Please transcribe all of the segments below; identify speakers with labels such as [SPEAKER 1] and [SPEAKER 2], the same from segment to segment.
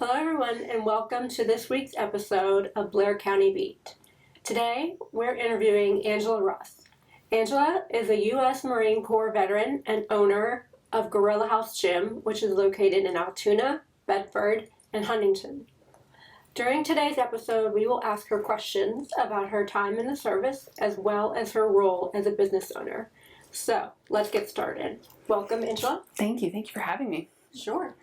[SPEAKER 1] Hello everyone and welcome to this week's episode of Blair County Beat. Today we're interviewing Angela Ross. Angela is a U.S. Marine Corps veteran and owner of Gorilla House Gym, which is located in Altoona, Bedford, and Huntingdon. During today's episode, we will ask her questions about her time in the service as well as her role as a business owner. So let's get started. Welcome, Angela.
[SPEAKER 2] Thank you for having me.
[SPEAKER 1] Sure.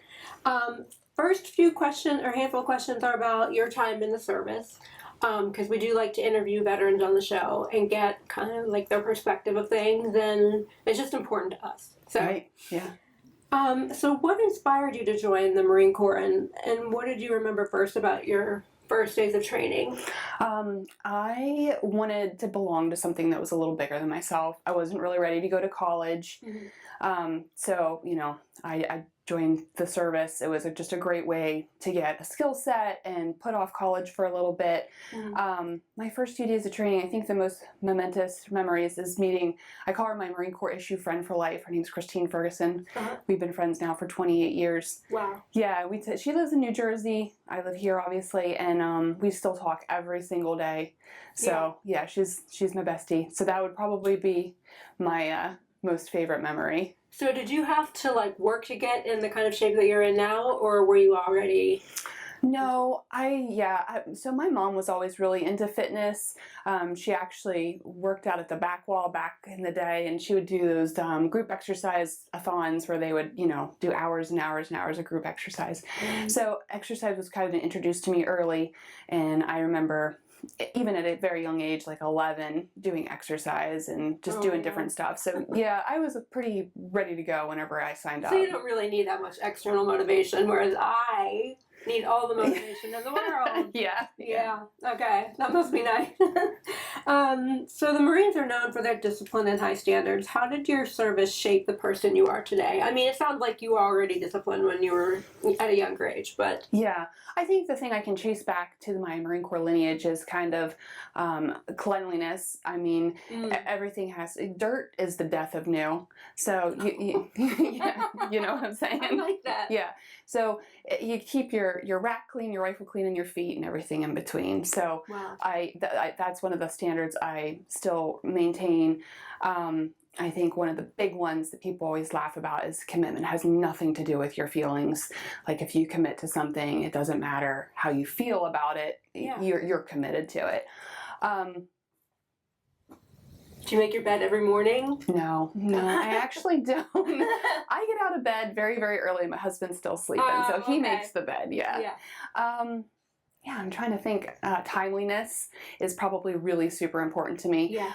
[SPEAKER 1] First few questions, or handful of questions, are about your time in the service, because we do like to interview veterans on the show and get kind of like their perspective of things, and it's just important to us. So,
[SPEAKER 2] right, yeah.
[SPEAKER 1] So what inspired you to join the Marine Corps, and what did you remember first about your first days of training?
[SPEAKER 2] I wanted to belong to something that was a little bigger than myself. I wasn't really ready to go to college.
[SPEAKER 1] Mm-hmm.
[SPEAKER 2] So, I joined the service. It was just a great way to get a skill set and put off college for a little bit.
[SPEAKER 1] Mm-hmm.
[SPEAKER 2] My first few days of training, I think the most momentous memories is meeting, I call her my Marine Corps issue friend for life. Her name's Christine Ferguson.
[SPEAKER 1] Uh-huh.
[SPEAKER 2] We've been friends now for 28 years.
[SPEAKER 1] Wow.
[SPEAKER 2] Yeah, she lives in New Jersey. I live here, obviously, and we still talk every single day. So, yeah, she's my bestie. So that would probably be my most favorite memory.
[SPEAKER 1] So did you have to work to get in the kind of shape that you're in now, or were you already?
[SPEAKER 2] No, so my mom was always really into fitness. She actually worked out at the back wall back in the day, and she would do those group exercise-a-thons where they would, do hours and hours and hours of group exercise.
[SPEAKER 1] Mm-hmm.
[SPEAKER 2] So exercise was kind of introduced to me early, and I remember even at a very young age, like 11, doing exercise and just doing different stuff. So yeah, I was pretty ready to go whenever I signed up.
[SPEAKER 1] So you don't really need that much external motivation, whereas I need all the motivation in the world.
[SPEAKER 2] Yeah.
[SPEAKER 1] Okay, that must be nice. So the Marines are known for their discipline and high standards. How did your service shape the person you are today? I mean, it sounds like you were already disciplined when you were at a younger age, but...
[SPEAKER 2] Yeah, I think the thing I can trace back to my Marine Corps lineage is kind of cleanliness. I mean, everything dirt is the death of new. So, yeah, you know what I'm saying?
[SPEAKER 1] I like that.
[SPEAKER 2] Yeah, so you keep your rack clean, your rifle clean, and your feet and everything in between. So
[SPEAKER 1] wow.
[SPEAKER 2] That's one of the standards I still maintain. I think one of the big ones that people always laugh about is commitment. It has nothing to do with your feelings. Like if you commit to something, it doesn't matter how you feel about it.
[SPEAKER 1] Yeah.
[SPEAKER 2] You're committed to it.
[SPEAKER 1] Do you make your bed every morning?
[SPEAKER 2] No, I actually don't. I get out of bed very, very early. My husband's still sleeping, so he makes the bed. Yeah. I'm trying to think. Timeliness is probably really super important to me.
[SPEAKER 1] Yeah.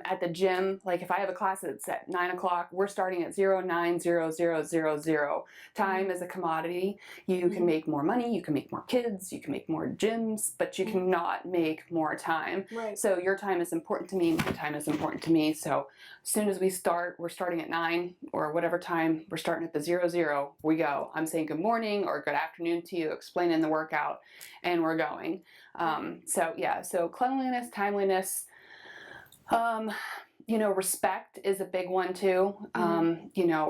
[SPEAKER 2] At the gym, like if I have a class that's at 9 o'clock, we're starting at 09:00:00. Time is a commodity. You can make more money, you can make more kids, you can make more gyms, but you cannot make more time.
[SPEAKER 1] Right.
[SPEAKER 2] So your time is important to me, and my time is important to me. So as soon as we start, we're starting at 9 or whatever time, we're starting at the 00, we go. I'm saying good morning or good afternoon to you, explaining the workout, and we're going. So cleanliness, timeliness, respect is a big one too.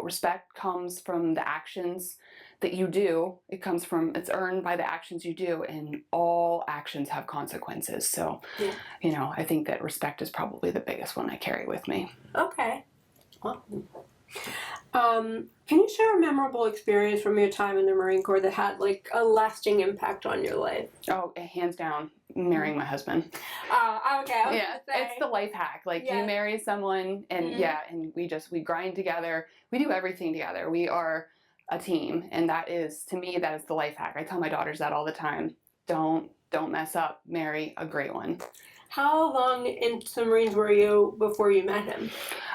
[SPEAKER 2] Respect comes from the actions that you do. It's earned by the actions you do, and all actions have consequences. So, I think that respect is probably the biggest one I carry with me.
[SPEAKER 1] Okay. Can you share a memorable experience from your time in the Marine Corps that had a lasting impact on your life?
[SPEAKER 2] Oh, hands down, marrying my husband.
[SPEAKER 1] Okay.
[SPEAKER 2] It's the life hack. You marry someone, and and we grind together. We do everything together. We are a team, and to me, that is the life hack. I tell my daughters that all the time. Don't mess up. Marry a great one.
[SPEAKER 1] How long into the Marines were you before you met him?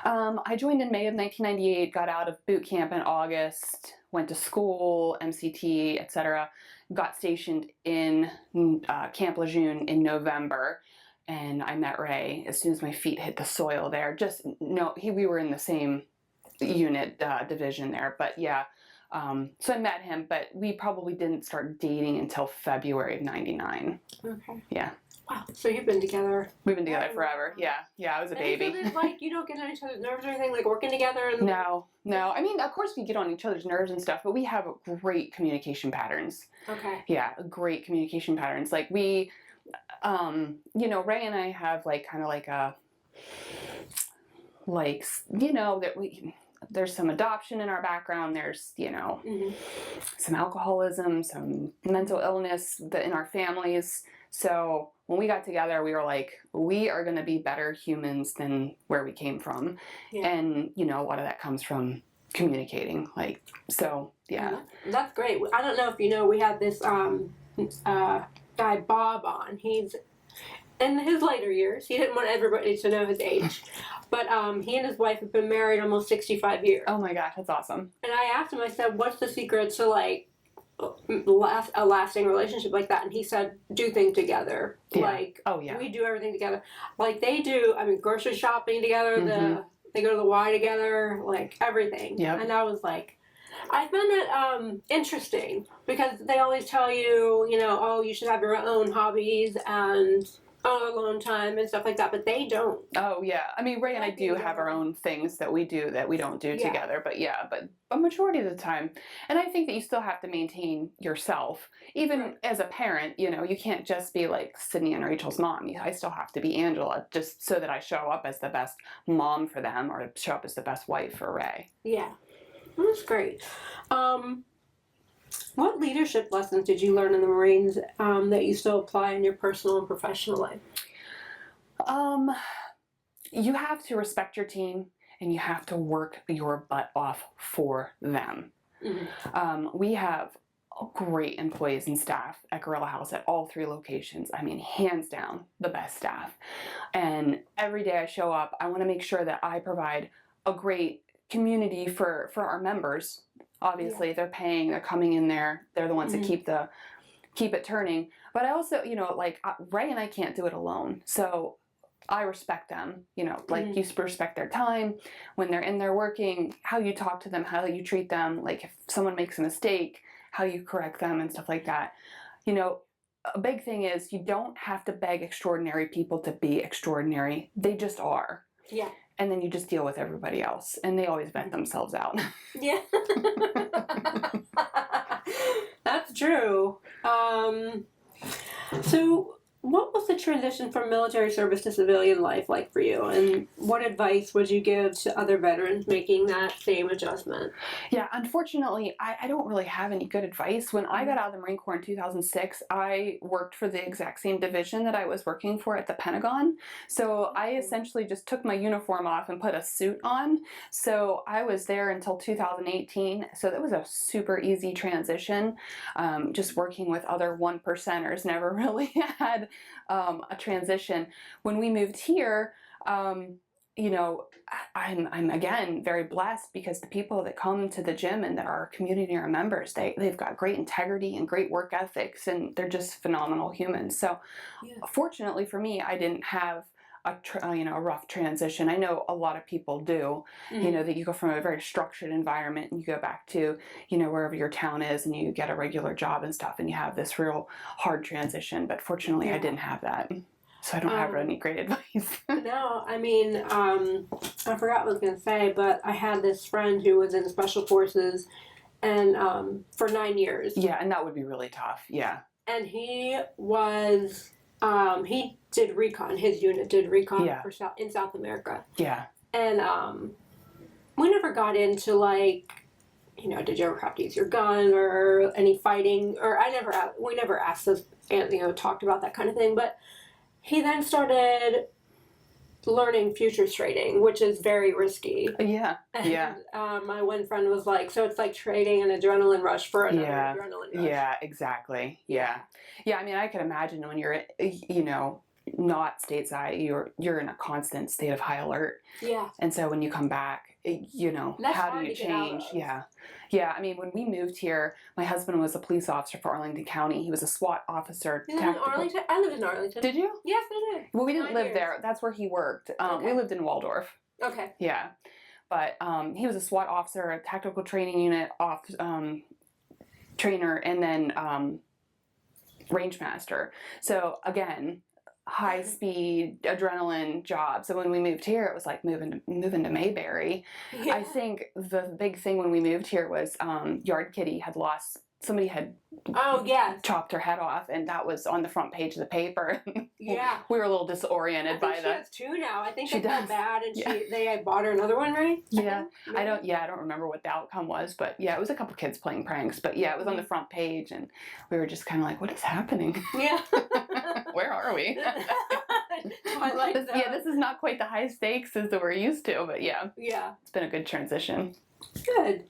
[SPEAKER 2] I joined in May of 1998, got out of boot camp in August, went to school, MCT, etc. Got stationed in Camp Lejeune in November, and I met Ray as soon as my feet hit the soil there. We were in the same unit division there, but yeah. So I met him, but we probably didn't start dating until February of '99.
[SPEAKER 1] Okay.
[SPEAKER 2] Yeah.
[SPEAKER 1] Wow. So you've been together.
[SPEAKER 2] We've been together forever. Yeah. Yeah, I was a baby.
[SPEAKER 1] And is it you don't get on each other's nerves or anything, like working together? And...
[SPEAKER 2] No. I mean, of course we get on each other's nerves and stuff, but we have great communication patterns.
[SPEAKER 1] Okay.
[SPEAKER 2] Yeah, great communication patterns. Like we, Ray and I have there's some adoption in our background. There's, some alcoholism, some mental illness in our families. So when we got together, we were like, we are going to be better humans than where we came from. Yeah. And, a lot of that comes from communicating. Yeah.
[SPEAKER 1] That's great. I don't know if you know, we had this guy Bob on. He's in his later years. He didn't want everybody to know his age. But he and his wife have been married almost 65 years.
[SPEAKER 2] Oh my gosh, that's awesome.
[SPEAKER 1] And I asked him, I said, what's the secret to a lasting relationship like that? And he said, do things together.
[SPEAKER 2] Yeah.
[SPEAKER 1] We do everything together. They do, grocery shopping together, they go to the Y together, everything.
[SPEAKER 2] Yep.
[SPEAKER 1] And I was like, I found that interesting because they always tell you, you should have your own hobbies and alone time and stuff like that, but they don't.
[SPEAKER 2] Oh yeah, Ray and I do have our own things that we do that we don't do together, but a majority of the time. And I think that you still have to maintain yourself, even as a parent. You can't just be like Sydney and Rachel's mom. I still have to be Angela, just so that I show up as the best mom for them, or show up as the best wife for Ray.
[SPEAKER 1] Yeah, that's great. What leadership lessons did you learn in the Marines that you still apply in your personal and professional life?
[SPEAKER 2] You have to respect your team, and you have to work your butt off for them. Mm-hmm. We have great employees and staff at Gorilla House at all 3 locations. Hands down, the best staff. And every day I show up, I want to make sure that I provide a great community for our members. Obviously, they're paying, they're coming in there, they're the ones that keep it turning. But I also, Ray and I can't do it alone. So I respect them, you respect their time when they're in there working, how you talk to them, how you treat them, if someone makes a mistake, how you correct them and stuff like that. A big thing is you don't have to beg extraordinary people to be extraordinary. They just are. Yeah. And then you just deal with everybody else. And they always vet themselves out.
[SPEAKER 1] Yeah. That's true. So what was the transition from military service to civilian life like for you? And what advice would you give to other veterans making that same adjustment?
[SPEAKER 2] Yeah, unfortunately, I don't really have any good advice. When I got out of the Marine Corps in 2006, I worked for the exact same division that I was working for at the Pentagon. So I essentially just took my uniform off and put a suit on. So I was there until 2018. So that was a super easy transition. Just working with other 1%ers, never really had a transition. When we moved here, I'm again very blessed because the people that come to the gym and that are community or members, they've got great integrity and great work ethics, and they're just phenomenal humans. So fortunately for me, I didn't have a rough transition. I know a lot of people do, that you go from a very structured environment and you go back to, wherever your town is, and you get a regular job and stuff, and you have this real hard transition. But fortunately, I didn't have that. So I don't have any great advice.
[SPEAKER 1] No, I forgot what I was going to say, but I had this friend who was in Special Forces and for 9 years.
[SPEAKER 2] Yeah, and that would be really tough. Yeah.
[SPEAKER 1] And he was... he did recon. His unit did recon in South America. Yeah. And we never got into did you ever have to use your gun or any fighting? Or we never asked this and talked about that kind of thing. But he then started learning futures trading, which is very risky. Yeah. Yeah. And, my one friend was like, so it's like trading an adrenaline rush for another adrenaline rush.
[SPEAKER 2] Yeah, exactly. Yeah. Yeah, I can imagine when you're, not stateside, you're in a constant state of high alert.
[SPEAKER 1] Yeah.
[SPEAKER 2] And so when you come back,
[SPEAKER 1] That's
[SPEAKER 2] how
[SPEAKER 1] hard
[SPEAKER 2] do you
[SPEAKER 1] to get out
[SPEAKER 2] change?
[SPEAKER 1] of.
[SPEAKER 2] Yeah. Yeah. I mean, when we moved here, my husband was a police officer for Arlington County. He was a SWAT officer.
[SPEAKER 1] You live in Arlington? I lived in Arlington.
[SPEAKER 2] Did you?
[SPEAKER 1] Yes, I did.
[SPEAKER 2] Well, we didn't
[SPEAKER 1] 9
[SPEAKER 2] live
[SPEAKER 1] years.
[SPEAKER 2] there. That's where he worked.
[SPEAKER 1] Okay.
[SPEAKER 2] We lived in Waldorf.
[SPEAKER 1] Okay.
[SPEAKER 2] Yeah. But he was a SWAT officer, a tactical training unit trainer, and then range master. So again, high speed adrenaline job. So when we moved here, it was like moving to Mayberry.
[SPEAKER 1] Yeah.
[SPEAKER 2] I think the big thing when we moved here was Yard Kitty somebody had chopped her head off, and that was on the front page of the paper.
[SPEAKER 1] Yeah.
[SPEAKER 2] We were a little disoriented by
[SPEAKER 1] she
[SPEAKER 2] that.
[SPEAKER 1] has 2 now. I think
[SPEAKER 2] She
[SPEAKER 1] they felt
[SPEAKER 2] does.
[SPEAKER 1] bad, and
[SPEAKER 2] Yeah.
[SPEAKER 1] they bought her another one, right?
[SPEAKER 2] Yeah. I
[SPEAKER 1] think?
[SPEAKER 2] don't remember what the outcome was, but yeah, it was a couple kids playing pranks, but yeah, it was on the front page, and we were just kind of like, what is happening?
[SPEAKER 1] Yeah.
[SPEAKER 2] Where are we? This is not quite the high stakes as that we're used to, but yeah, it's been a good transition.
[SPEAKER 1] Good.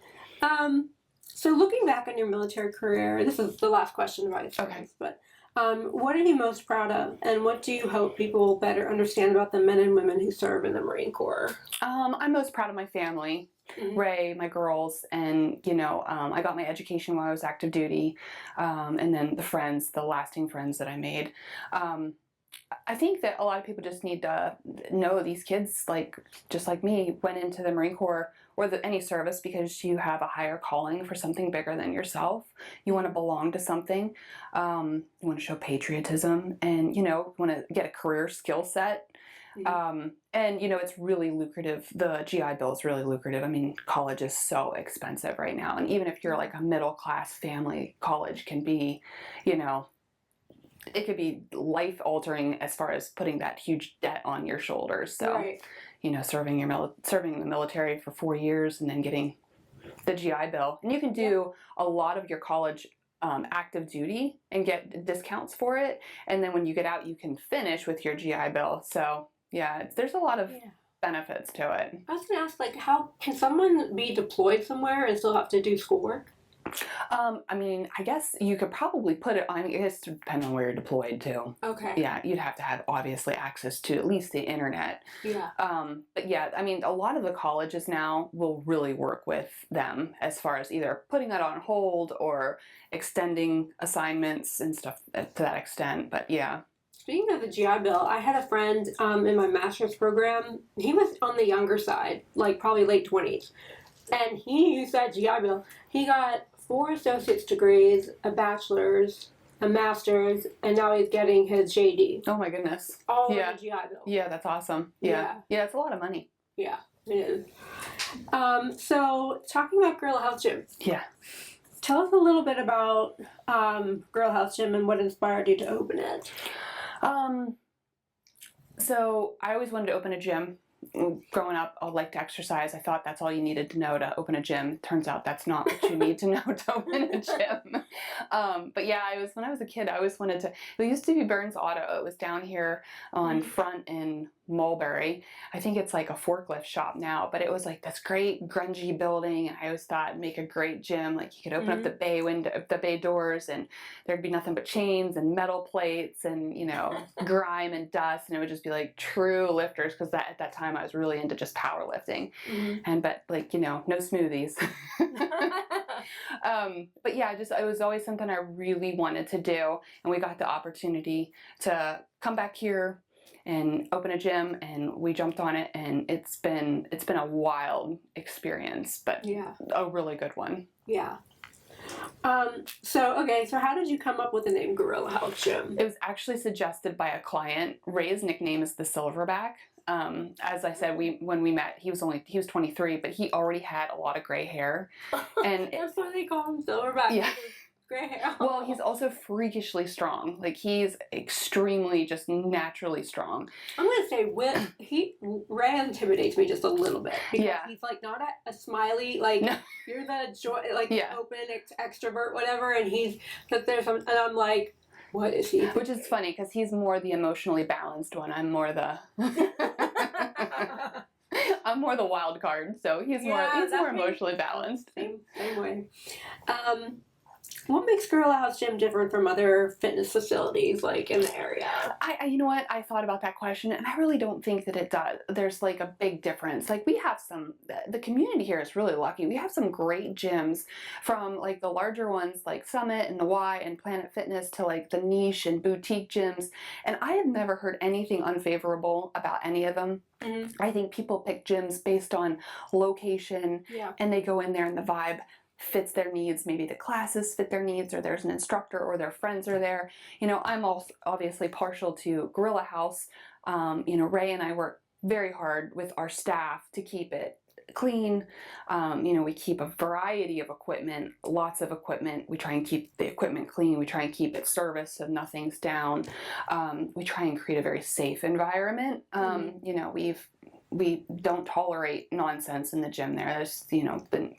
[SPEAKER 1] So looking back on your military career, this is the last question about your friends, but what are you most proud of, and what do you hope people will better understand about the men and women who serve in the Marine Corps?
[SPEAKER 2] I'm most proud of my family.
[SPEAKER 1] Mm-hmm.
[SPEAKER 2] Ray, my girls, and I got my education while I was active duty, and then the lasting friends that I made. I think that a lot of people just need to know these kids, just like me, went into the Marine Corps or any service because you have a higher calling for something bigger than yourself. You want to belong to something. You want to show patriotism, and you want to get a career skill set.
[SPEAKER 1] Mm-hmm.
[SPEAKER 2] And it's really lucrative. The GI Bill is really lucrative. I mean, college is so expensive right now, and even if you're like a middle class family, college can be, it could be life altering as far as putting that huge debt on your shoulders. So,
[SPEAKER 1] right.
[SPEAKER 2] Serving in the military for 4 years and then getting the GI Bill, and you can do a lot of your college active duty and get discounts for it. And then when you get out, you can finish with your GI Bill. So yeah, there's a lot of benefits to it.
[SPEAKER 1] I was going to ask, how can someone be deployed somewhere and still have to do schoolwork?
[SPEAKER 2] I mean, I guess you could probably put it on, I guess it depends on where you're deployed to.
[SPEAKER 1] Okay.
[SPEAKER 2] Yeah, you'd have to have obviously access to at least the internet.
[SPEAKER 1] Yeah.
[SPEAKER 2] But yeah, I mean, a lot of the colleges now will really work with them as far as either putting that on hold or extending assignments and stuff to that extent. But yeah.
[SPEAKER 1] Speaking of the GI Bill, I had a friend in my master's program. He was on the younger side, probably late 20s. And he used that GI Bill. He got 4 associate's degrees, a bachelor's, a master's, and now he's getting his JD.
[SPEAKER 2] Oh my goodness.
[SPEAKER 1] All on the GI Bill.
[SPEAKER 2] Yeah, that's awesome. Yeah, it's a lot of money.
[SPEAKER 1] Yeah, it is. So, talking about Girl Health Gym.
[SPEAKER 2] Yeah.
[SPEAKER 1] Tell us a little bit about Girl Health Gym and what inspired you to open it.
[SPEAKER 2] So, I always wanted to open a gym. Growing up, I liked to exercise. I thought that's all you needed to know to open a gym. Turns out that's not what you need to know to open a gym. But yeah, when I was a kid, I always wanted to. It used to be Burns Auto. It was down here on Front in Mulberry. I think it's like a forklift shop now, but it was like this great grungy building, and I always thought it'd make a great gym. Like you could open up the bay doors, and there'd be nothing but chains and metal plates and grime and dust, and it would just be like true lifters, because at that time I was really into just powerlifting, but no smoothies. But yeah, it was always something I really wanted to do, and we got the opportunity to come back here and open a gym, and we jumped on it, and it's been a wild experience, but a really good one.
[SPEAKER 1] Yeah. So how did you come up with the name Gorilla Health Gym?
[SPEAKER 2] It was actually suggested by a client. Ray's nickname is the Silverback. As I said, when we met, he was 23, but he already had a lot of gray hair, and
[SPEAKER 1] that's why they call him Silverback.
[SPEAKER 2] Yeah.
[SPEAKER 1] Gray hair.
[SPEAKER 2] Well, he's also freakishly strong. He's extremely, just naturally strong.
[SPEAKER 1] I'm gonna say Ray intimidates me just a little bit, because he's not a smiley, no. You're the joy, open extrovert, whatever, and he's and I'm like, what is he?
[SPEAKER 2] Which is funny, because he's more the emotionally balanced one. I'm more the I'm more the wild card, so he's more emotionally balanced.
[SPEAKER 1] Same way. What makes Gorilla House Gym different from other fitness facilities like in the area?
[SPEAKER 2] You know what? I thought about that question, and I really don't think that it does. There's like a big difference. Like we have the community here is really lucky. We have some great gyms, from like the larger ones like Summit and the Y and Planet Fitness to like the niche and boutique gyms. And I have never heard anything unfavorable about any of them.
[SPEAKER 1] Mm-hmm.
[SPEAKER 2] I think people pick gyms based on location,
[SPEAKER 1] Yeah.
[SPEAKER 2] and they go in there and the vibe fits their needs. Maybe the classes fit their needs, or there's an instructor, or their friends are there. You know, I'm also obviously partial to Gorilla House. You know, Ray and I work very hard with our staff to keep it clean. You know, we keep a variety of equipment, lots of equipment. We try and keep the equipment clean. We try and keep it serviced so nothing's down. We try and create a very safe environment. You know, we don't tolerate nonsense in the gym there. There's, you know, been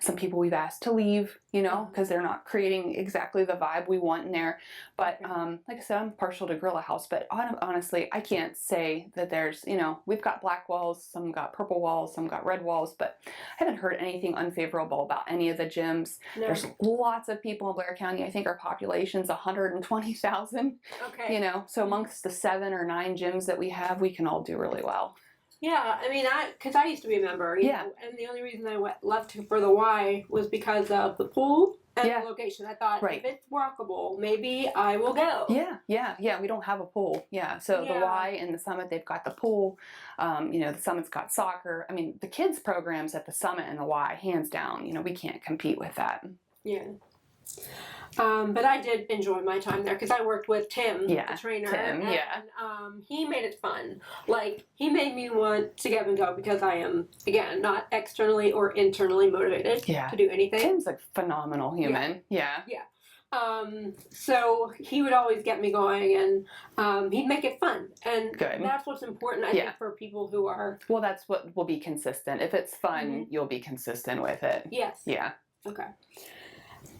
[SPEAKER 2] some people we've asked to leave, you know, because they're not creating exactly the vibe we want in there. But like I said, I'm partial to Gorilla House, but honestly, I can't say that there's, you know, we've got black walls, some got purple walls, some got red walls, but I haven't heard anything unfavorable about any of the gyms.
[SPEAKER 1] No.
[SPEAKER 2] There's lots of people in Blair County. I think our population's 120,000,
[SPEAKER 1] Okay.
[SPEAKER 2] you know, so amongst the 7 or 9 gyms that we have, we can all do really well.
[SPEAKER 1] Yeah, I mean, because I used to be a member, you
[SPEAKER 2] Yeah.
[SPEAKER 1] know, and the only reason I left for the Y was because of the pool and
[SPEAKER 2] Yeah.
[SPEAKER 1] the location. I thought,
[SPEAKER 2] Right.
[SPEAKER 1] if it's walkable, maybe I will go.
[SPEAKER 2] Yeah. We don't have a pool. Yeah. So the
[SPEAKER 1] Yeah.
[SPEAKER 2] Y and the Summit, they've got the pool. You know, the Summit's got soccer. I mean, the kids programs at the Summit and the Y, hands down, you know, we can't compete with that.
[SPEAKER 1] Yeah. But I did enjoy my time there because I worked with Tim,
[SPEAKER 2] Yeah,
[SPEAKER 1] the trainer.
[SPEAKER 2] Tim,
[SPEAKER 1] and,
[SPEAKER 2] yeah.
[SPEAKER 1] He made it fun. Like, he made me want to get and go because I am, again, not externally or internally motivated
[SPEAKER 2] Yeah.
[SPEAKER 1] to do anything.
[SPEAKER 2] Tim's a phenomenal human. Yeah.
[SPEAKER 1] So he would always get me going, and he'd make it fun. And
[SPEAKER 2] Good.
[SPEAKER 1] that's what's important, I
[SPEAKER 2] Yeah.
[SPEAKER 1] think, for people who are...
[SPEAKER 2] Well, that's what will be consistent. If it's fun, you'll be consistent with it.
[SPEAKER 1] Yes.
[SPEAKER 2] Yeah.
[SPEAKER 1] Okay.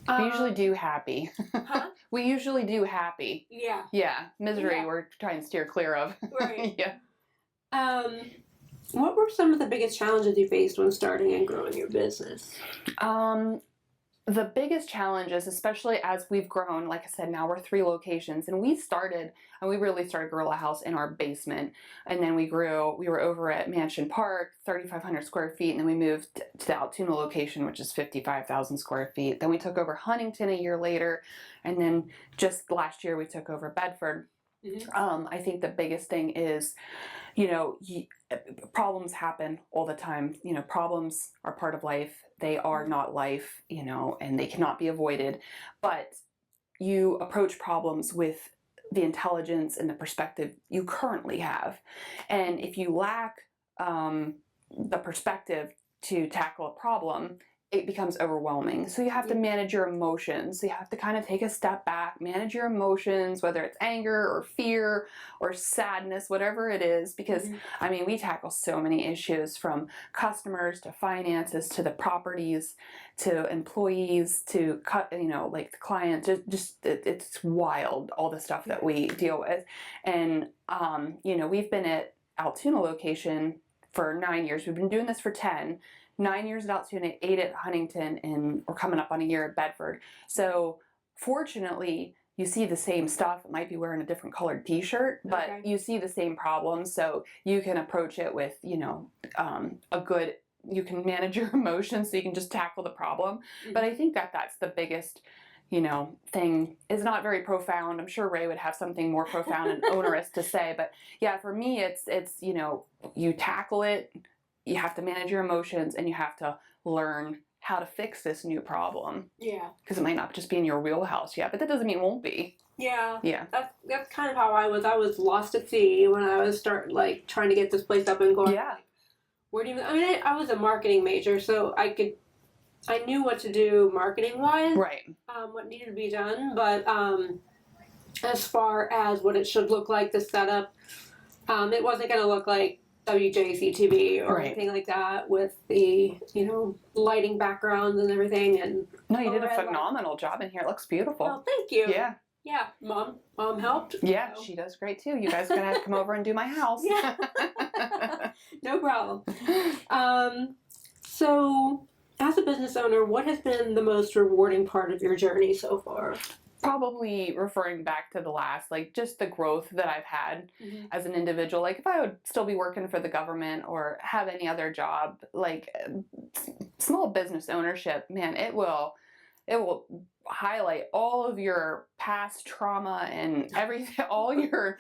[SPEAKER 2] We usually do happy.
[SPEAKER 1] Huh?
[SPEAKER 2] We usually do happy.
[SPEAKER 1] Yeah.
[SPEAKER 2] Yeah. Misery,
[SPEAKER 1] Yeah.
[SPEAKER 2] we're trying to steer clear of.
[SPEAKER 1] Right.
[SPEAKER 2] Yeah.
[SPEAKER 1] What were some of the biggest challenges you faced when starting and growing your business?
[SPEAKER 2] The biggest challenges, especially as we've grown, like I said, now we're 3 locations, and we really started Gorilla House in our basement, and then we were over at Mansion Park, 3,500 square feet, and then we moved to the Altoona location, which is 55,000 square feet. Then we took over Huntingdon a year later, and then just last year we took over Bedford.
[SPEAKER 1] Mm-hmm.
[SPEAKER 2] I think the biggest thing is, you know, problems happen all the time. You know, problems are part of life. They are not life, you know, and they cannot be avoided. But you approach problems with the intelligence and the perspective you currently have. And if you lack the perspective to tackle a problem, it becomes overwhelming. So you have to manage your emotions. So you have to kind of take a step back, manage your emotions, whether it's anger or fear or sadness, whatever it is, because I mean, we tackle so many issues, from customers to finances to the properties to employees to you know, like the clients. It's wild, all the stuff that we deal with. And you know, we've been at Altoona location for 9 years. We've been doing this for 10. 9 years at Altoona, 8 at Huntingdon, and we're coming up on a year at Bedford. So fortunately, you see the same stuff. It might be wearing a different colored t-shirt, but you see the same problems. So you can approach it with, you know, you can manage your emotions, so you can just tackle the problem. But I think that's the biggest, you know, thing. Is not very profound. I'm sure Ray would have something more profound and onerous to say. But yeah, for me, it's, you know, you tackle it. You have to manage your emotions, and you have to learn how to fix this new problem. Yeah. Because it might not just be in your wheelhouse yet, but that doesn't mean it won't be.
[SPEAKER 1] Yeah.
[SPEAKER 2] Yeah.
[SPEAKER 1] That's kind of how I was. I was lost at sea when I was trying to get this place up and going.
[SPEAKER 2] Yeah.
[SPEAKER 1] I was a marketing major, so I knew what to do marketing wise.
[SPEAKER 2] Right.
[SPEAKER 1] What needed to be done, but as far as what it should look like, the setup, it wasn't going to look like WJCTV or anything like that, with the, you know, lighting backgrounds and everything. And
[SPEAKER 2] no, you did a phenomenal job in here. It looks beautiful.
[SPEAKER 1] Oh, thank you.
[SPEAKER 2] Yeah.
[SPEAKER 1] Yeah, Mom helped.
[SPEAKER 2] Yeah,
[SPEAKER 1] so.
[SPEAKER 2] She does great too. You guys are gonna have to come over and do my house.
[SPEAKER 1] Yeah. No problem. So as a business owner, what has been the most rewarding part of your journey so far?
[SPEAKER 2] Probably referring back to the last, like just the growth that I've had as an individual. Like if I would still be working for the government or have any other job, like small business ownership, man, it will highlight all of your past trauma and everything, all your,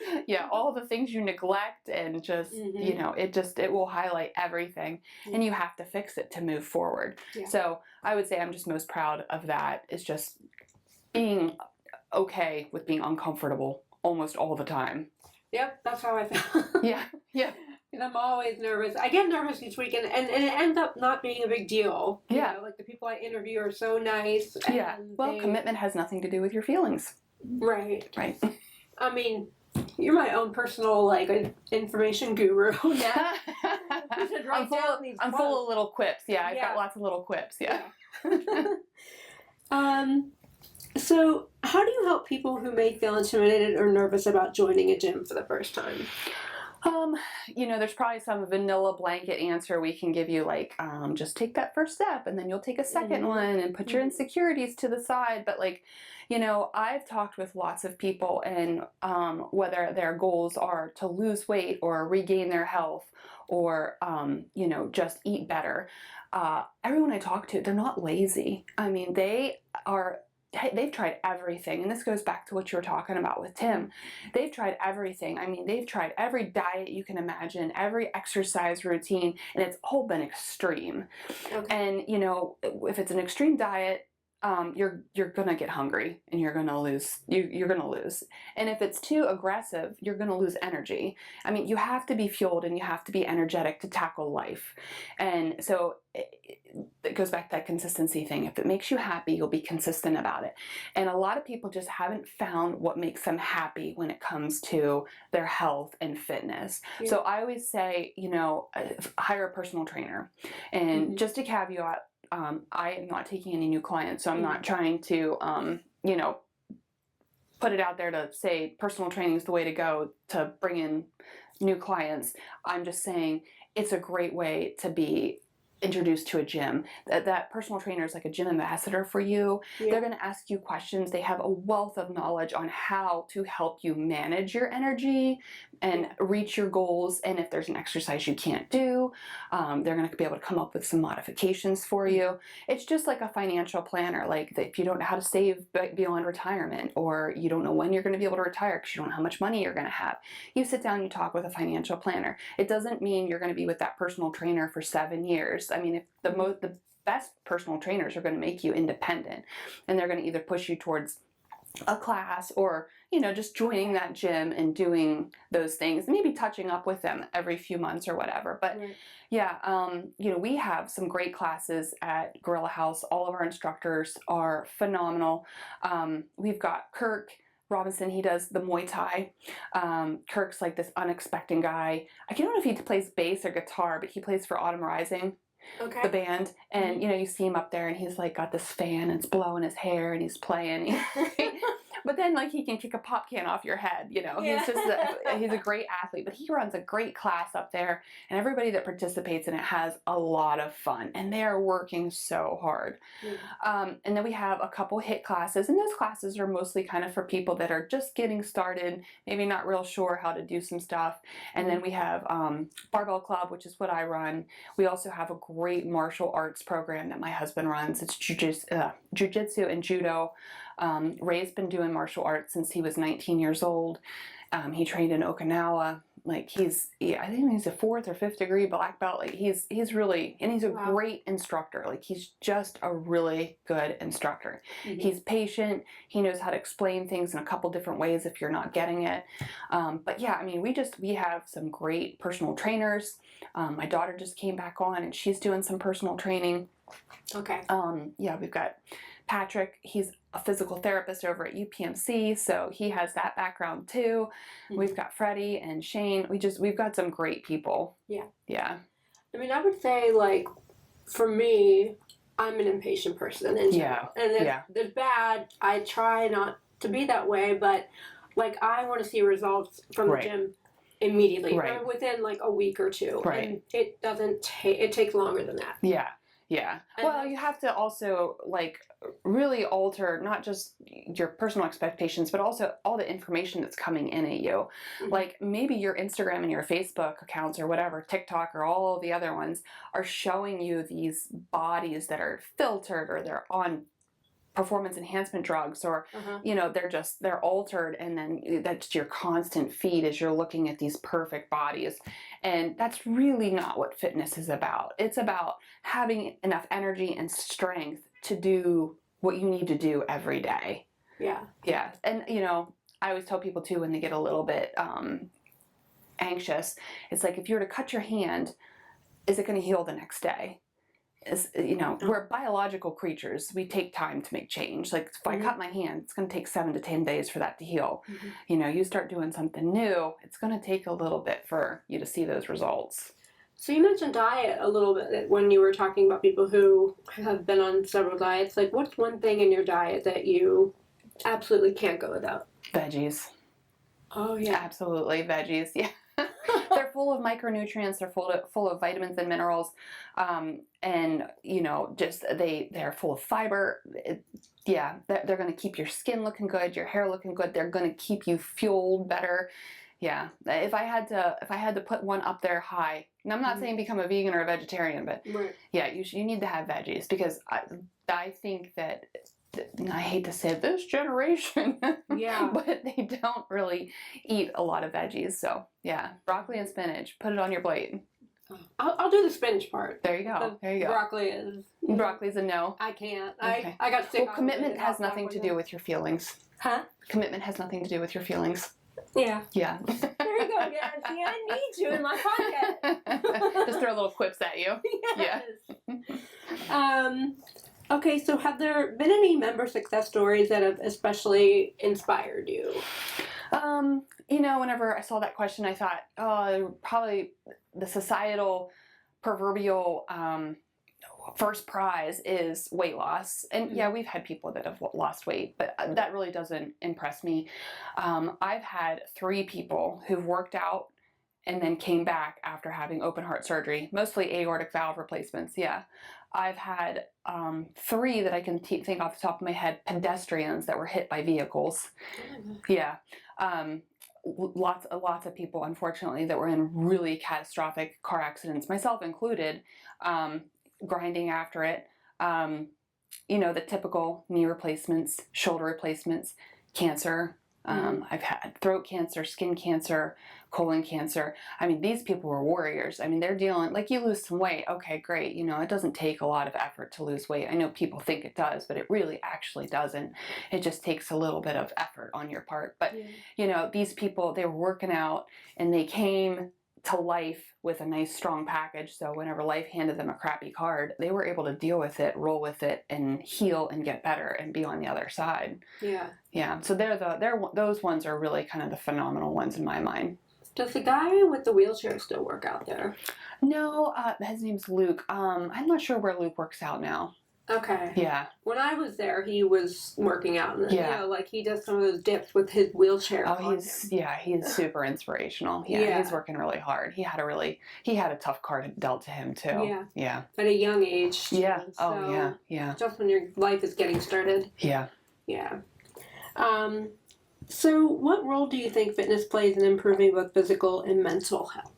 [SPEAKER 2] all the things you neglect, and just, it will highlight everything, and you have to fix it to move forward.
[SPEAKER 1] Yeah.
[SPEAKER 2] So I would say I'm just most proud of that, is just being okay with being uncomfortable almost all the time.
[SPEAKER 1] Yep, that's how I feel.
[SPEAKER 2] Yeah.
[SPEAKER 1] And I'm always nervous. I get nervous each week, and it ends up not being a big deal. You know, like the people I interview are so nice. And
[SPEAKER 2] well, commitment has nothing to do with your feelings.
[SPEAKER 1] Right. I mean, you're my own personal information guru now.
[SPEAKER 2] I'm full of little quips. I've got lots of little quips.
[SPEAKER 1] So, how do you help people who may feel intimidated or nervous about joining a gym for the first time?
[SPEAKER 2] There's probably some vanilla blanket answer we can give you, like, just take that first step and then you'll take a second one and put your insecurities to the side. But I've talked with lots of people, and whether their goals are to lose weight or regain their health or, just eat better. Everyone I talk to, they're not lazy. I mean, they've tried everything. And this goes back to what you were talking about with Tim. They've tried everything. I mean, they've tried every diet you can imagine, every exercise routine, and it's all been extreme. Okay. And, if it's an extreme diet, you're gonna get hungry and you're gonna lose. You're gonna lose. And if it's too aggressive, you're gonna lose energy. I mean, you have to be fueled and you have to be energetic to tackle life. And so it goes back to that consistency thing. If it makes you happy, you'll be consistent about it. And a lot of people just haven't found what makes them happy when it comes to their health and fitness. Yeah. So I always say, hire a personal trainer. And just a caveat, I am not taking any new clients, so I'm not trying to, put it out there to say personal training is the way to go to bring in new clients. I'm just saying it's a great way to be introduced to a gym. That personal trainer is like a gym ambassador for you. Yeah. They're going to ask you questions. They have a wealth of knowledge on how to help you manage your energy and reach your goals. And if there's an exercise you can't do, they're going to be able to come up with some modifications for you. It's just like a financial planner. Like if you don't know how to save beyond retirement, or you don't know when you're going to be able to retire because you don't know how much money you're going to have, you sit down and you talk with a financial planner. It doesn't mean you're going to be with that personal trainer for 7 years. I mean, if the best personal trainers are going to make you independent, and they're going to either push you towards a class or, just joining that gym and doing those things, maybe touching up with them every few months or whatever. But we have some great classes at Gorilla House. All of our instructors are phenomenal. We've got Kirk Robinson, he does the Muay Thai. Kirk's like this unexpected guy. I don't know if he plays bass or guitar, but he plays for Autumn Rising. Okay. The band, and you see him up there and he's like got this fan and it's blowing his hair and he's playing. But then he can kick a pop can off your head, He's just he's a great athlete, but he runs a great class up there, and everybody that participates in it has a lot of fun, and they are working so hard. And then we have a couple HIIT classes, and those classes are mostly kind of for people that are just getting started, maybe not real sure how to do some stuff. And then we have Barbell Club, which is what I run. We also have a great martial arts program that my husband runs. It's jiu-jitsu and judo. Ray's been doing martial arts since he was 19 years old. He trained in Okinawa. I think he's a 4th or 5th degree black belt. He's really, and he's a great instructor. He's just a really good instructor. He's patient. He knows how to explain things in a couple different ways if you're not getting it. But yeah, I mean, we have some great personal trainers. My daughter just came back on and she's doing some personal training. Okay. We've got Patrick. He's a physical therapist over at UPMC, so he has that background too. We've got Freddie and Shane. We've got some great people. Yeah. I
[SPEAKER 1] mean, I would say for me, I'm an impatient person in general. And there's bad. I try not to be that way, but I want to see results from the gym immediately, or within a week or two. Right. And it takes longer than that.
[SPEAKER 2] Yeah. Yeah.
[SPEAKER 1] And
[SPEAKER 2] Well, you have to also like really alter not just your personal expectations, but also all the information that's coming in at you.
[SPEAKER 1] Mhm.
[SPEAKER 2] Like maybe your Instagram and your Facebook accounts or whatever, TikTok or all the other ones are showing you these bodies that are filtered or they're on performance enhancement drugs or they're altered, and then that's your constant feed as you're looking at these perfect bodies, and that's really not what fitness is about. It's about having enough energy and strength to do what you need to do every day.
[SPEAKER 1] Yeah.
[SPEAKER 2] And I always tell people too when they get a little bit anxious, it's like if you were to cut your hand, is it going to heal the next day? We're biological creatures. We take time to make change. Like if I cut my hand, it's going to take 7 to 10 days for that to heal. You start doing something new, it's going to take a little bit for you to see those results.
[SPEAKER 1] So you mentioned diet a little bit when you were talking about people who have been on several diets. Like, what's one thing in your diet that you absolutely can't go without?
[SPEAKER 2] Veggies.
[SPEAKER 1] Oh, yeah.
[SPEAKER 2] Absolutely, veggies. Yeah. They're full of micronutrients. They're full of vitamins and minerals, and just they're full of fiber. They're going to keep your skin looking good, your hair looking good. They're going to keep you fueled better. Yeah. If I had to put one up there high, and I'm not saying become a vegan or a vegetarian, but yeah, you need to have veggies because I think that. I hate to say this generation, but they don't really eat a lot of veggies. So yeah, broccoli and spinach, put it on your plate.
[SPEAKER 1] I'll do the spinach part.
[SPEAKER 2] There you go. There you go. Broccoli's a no.
[SPEAKER 1] I can't.
[SPEAKER 2] Okay.
[SPEAKER 1] I got sick.
[SPEAKER 2] Well, commitment has nothing to do with your feelings.
[SPEAKER 1] Huh?
[SPEAKER 2] Commitment has nothing to do with your feelings.
[SPEAKER 1] Yeah.
[SPEAKER 2] Yeah.
[SPEAKER 1] There you go again. See, I need you in my podcast.
[SPEAKER 2] Just throw little quips at you.
[SPEAKER 1] Yes. Yeah. Okay, so have there been any member success stories that have especially inspired you?
[SPEAKER 2] Whenever I saw that question, I thought, probably the societal proverbial first prize is weight loss. And yeah, we've had people that have lost weight, but that really doesn't impress me. I've had 3 people who've worked out and then came back after having open heart surgery, mostly aortic valve replacements. Yeah. I've had 3 that I can think off the top of my head, pedestrians that were hit by vehicles. Yeah. Lots of people, unfortunately, that were in really catastrophic car accidents, myself included, grinding after it. The typical knee replacements, shoulder replacements, cancer. I've had throat cancer, skin cancer, colon cancer. I mean, these people were warriors. I mean, they're dealing, like, you lose some weight. Okay, great. It doesn't take a lot of effort to lose weight. I know people think it does, but it really actually doesn't. It just takes a little bit of effort on your part. But, these people, they were working out and they came to life with a nice strong package. So whenever life handed them a crappy card, they were able to deal with it, roll with it, and heal and get better and be on the other side. Yeah. So those ones are really kind of the phenomenal ones in my mind.
[SPEAKER 1] Does the guy with the wheelchair still work out there?
[SPEAKER 2] No, his name's Luke. I'm not sure where Luke works out now.
[SPEAKER 1] Okay.
[SPEAKER 2] Yeah.
[SPEAKER 1] When I was there, he was working out, and he does some of those dips with his wheelchair.
[SPEAKER 2] Oh, he's super inspirational. Yeah, he's working really hard. He had a tough card dealt to him too. Yeah.
[SPEAKER 1] At a young age.
[SPEAKER 2] Yeah.
[SPEAKER 1] So
[SPEAKER 2] yeah.
[SPEAKER 1] Just when your life is getting started.
[SPEAKER 2] Yeah.
[SPEAKER 1] Yeah. So what role do you think fitness plays in improving both physical and mental health?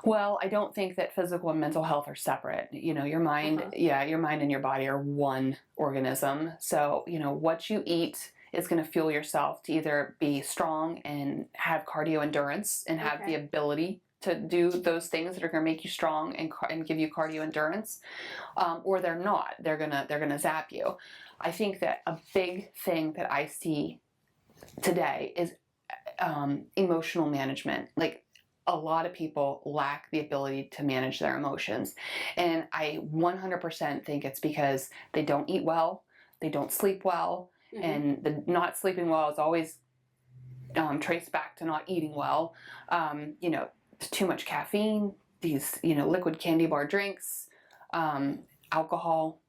[SPEAKER 2] Well, I don't think that physical and mental health are separate. Your mind, your mind and your body are one organism. So, what you eat is going to fuel yourself to either be strong and have cardio endurance and have the ability to do those things that are going to make you strong and give you cardio endurance, or they're not. They're gonna zap you. I think that a big thing that I see today is emotional management. Like, a lot of people lack the ability to manage their emotions. And I 100% think it's because they don't eat well, they don't sleep well, and the not sleeping well is always traced back to not eating well. Too much caffeine, these, liquid candy bar drinks, alcohol,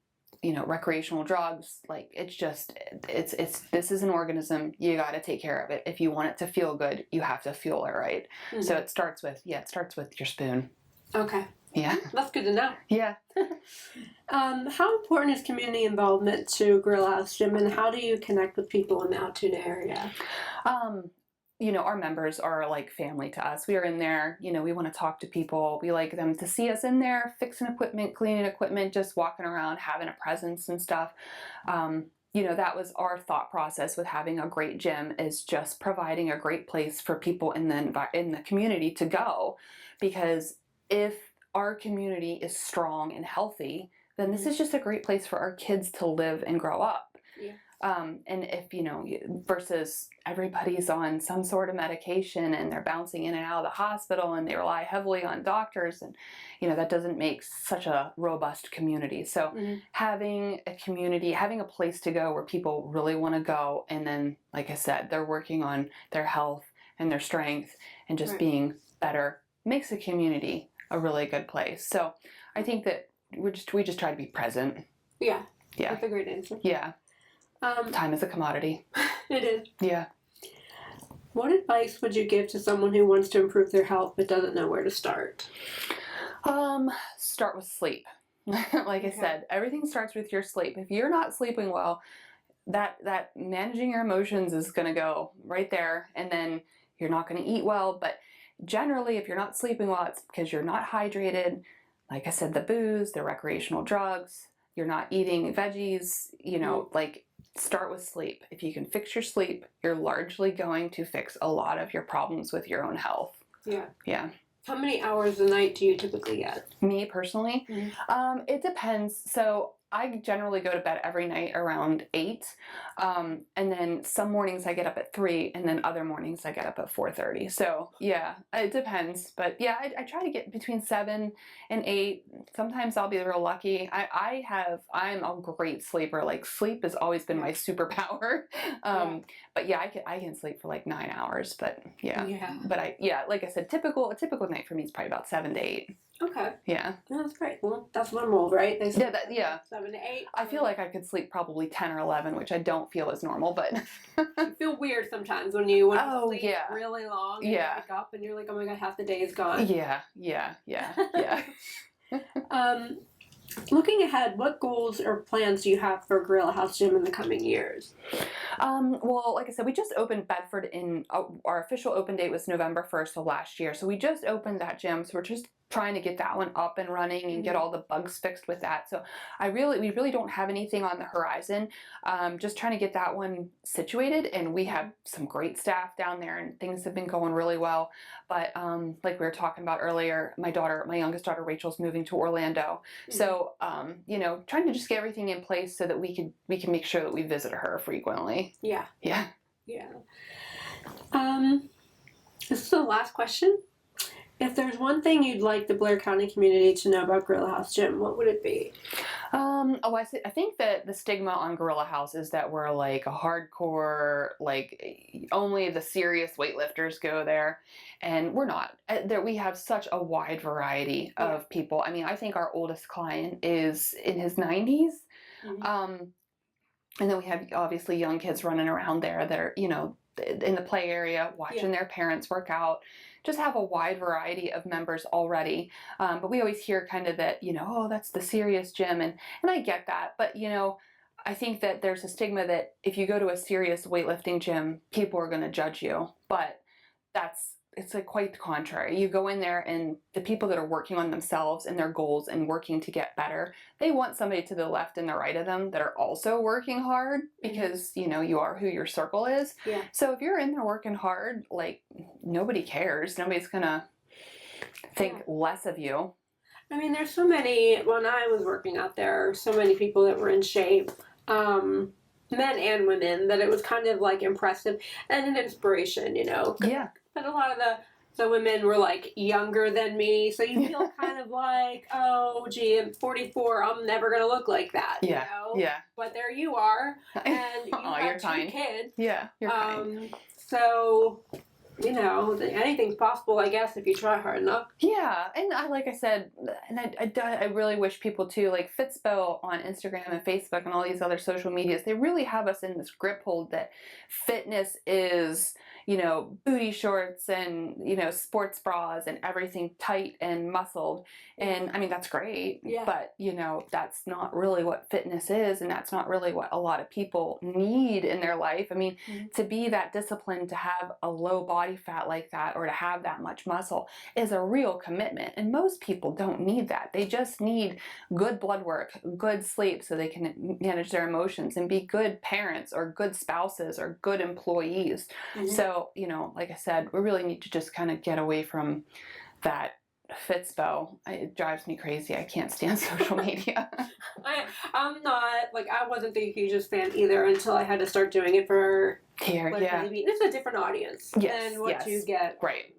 [SPEAKER 2] recreational drugs. Like, this is an organism. You got to take care of it. If you want it to feel good, you have to fuel it right. So it starts with your spoon.
[SPEAKER 1] Okay.
[SPEAKER 2] Yeah.
[SPEAKER 1] That's good to know.
[SPEAKER 2] Yeah.
[SPEAKER 1] How important is community involvement to Grill House Gym, and how do you connect with people in the Altoona area?
[SPEAKER 2] Our members are like family to us. We are in there, we want to talk to people. We like them to see us in there, fixing equipment, cleaning equipment, just walking around, having a presence and stuff. That was our thought process with having a great gym, is just providing a great place for people in the community to go. Because if our community is strong and healthy, then this is just a great place for our kids to live and grow up.
[SPEAKER 1] Yeah.
[SPEAKER 2] And if, versus everybody's on some sort of medication and they're bouncing in and out of the hospital and they rely heavily on doctors, and, that doesn't make such a robust community. So having a community, having a place to go where people really want to go, and then, like I said, they're working on their health and their strength and just being better, makes a community a really good place. So I think that we just try to be present.
[SPEAKER 1] Yeah.
[SPEAKER 2] Yeah.
[SPEAKER 1] That's a great answer.
[SPEAKER 2] Yeah. Time is a commodity.
[SPEAKER 1] It is.
[SPEAKER 2] Yeah.
[SPEAKER 1] What advice would you give to someone who wants to improve their health but doesn't know where to start?
[SPEAKER 2] Start with sleep. Like I said, everything starts with your sleep. If you're not sleeping well, that managing your emotions is going to go right there, and then you're not going to eat well. But generally, if you're not sleeping well, it's because you're not hydrated. Like I said, the booze, the recreational drugs, you're not eating veggies, start with sleep. If you can fix your sleep, you're largely going to fix a lot of your problems with your own health. Yeah. Yeah.
[SPEAKER 1] How many hours a night do you typically get?
[SPEAKER 2] Me personally? It depends. So I generally go to bed every night around 8. And then some mornings I get up at 3, and then other mornings I get up at 4:30. So yeah, it depends. But yeah, I try to get between 7 and 8. Sometimes I'll be real lucky. I'm a great sleeper. Like, sleep has always been my superpower. But yeah, I can sleep for like 9 hours. But yeah. But like I said, a typical night for me is probably about 7 to 8.
[SPEAKER 1] Okay.
[SPEAKER 2] Yeah.
[SPEAKER 1] No, that's great. Well, that's normal, right? They say 7 to 8.
[SPEAKER 2] I feel like I could sleep probably 10 or 11, which I don't feel is normal, but
[SPEAKER 1] you feel weird sometimes when you sleep really long and you wake up and you're like, oh my god, half the day is gone.
[SPEAKER 2] Yeah.
[SPEAKER 1] Looking ahead, what goals or plans do you have for Gorilla House Gym in the coming years?
[SPEAKER 2] Well, like I said, we just opened Bedford our official open date was November 1st of last year. So we just opened that gym. So we're just trying to get that one up and running and get all the bugs fixed with that. So we really don't have anything on the horizon. Just trying to get that one situated, and we have some great staff down there and things have been going really well. But like we were talking about earlier, my youngest daughter Rachel's moving to Orlando. So trying to just get everything in place so that we can make sure that we visit her frequently. Yeah.
[SPEAKER 1] This is the last question. If there's one thing you'd like the Blair County community to know about Gorilla House Gym, what would it be?
[SPEAKER 2] I think that the stigma on Gorilla House is that we're like a hardcore, like only the serious weightlifters go there, and we're not. We have such a wide variety of people. I mean, I think our oldest client is in his 90s. And then we have obviously young kids running around there that are, in the play area, watching their parents work out. Just have a wide variety of members already. But we always hear kind of that, oh, that's the serious gym. And I get that. But, I think that there's a stigma that if you go to a serious weightlifting gym, people are going to judge you. But it's like quite the contrary. You go in there and the people that are working on themselves and their goals and working to get better, they want somebody to the left and the right of them that are also working hard, because, you are who your circle is. Yeah. So if you're in there working hard, like, nobody cares. Nobody's going to think less of you.
[SPEAKER 1] I mean, there's so many, when I was working out there, so many people that were in shape, men and women, that it was kind of like impressive and an inspiration, Yeah. But a lot of the women were like younger than me, so you feel kind of like, oh, gee, I'm 44, I'm never gonna look like that. Yeah. Yeah. But there you are, and you have 2 kids. Yeah, you're kind. So, anything's possible, I guess, if you try hard enough. Yeah, and like I said, and I really wish people too, like Fitspo on Instagram and Facebook and all these other social medias, they really have us in this grip hold that fitness is,
[SPEAKER 2] booty shorts and, sports bras and everything tight and muscled. And I mean, that's great, but, that's not really what fitness is. And that's not really what a lot of people need in their life. I mean, to be that disciplined, to have a low body fat like that, or to have that much muscle is a real commitment. And most people don't need that. They just need good blood work, good sleep so they can manage their emotions and be good parents or good spouses or good employees. So, like I said, we really need to just kind of get away from that Fitspo. It drives me crazy. I can't stand social media.
[SPEAKER 1] I'm not, I wasn't the hugest fan either until I had to start doing it for
[SPEAKER 2] here.
[SPEAKER 1] maybe it's a different audience than what you get.
[SPEAKER 2] Right.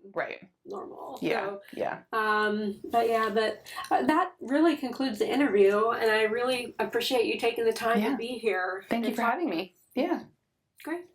[SPEAKER 1] Normal.
[SPEAKER 2] Yeah.
[SPEAKER 1] But that really concludes the interview, and I really appreciate you taking the time to be here.
[SPEAKER 2] Thank you for having me. Yeah.
[SPEAKER 1] Great.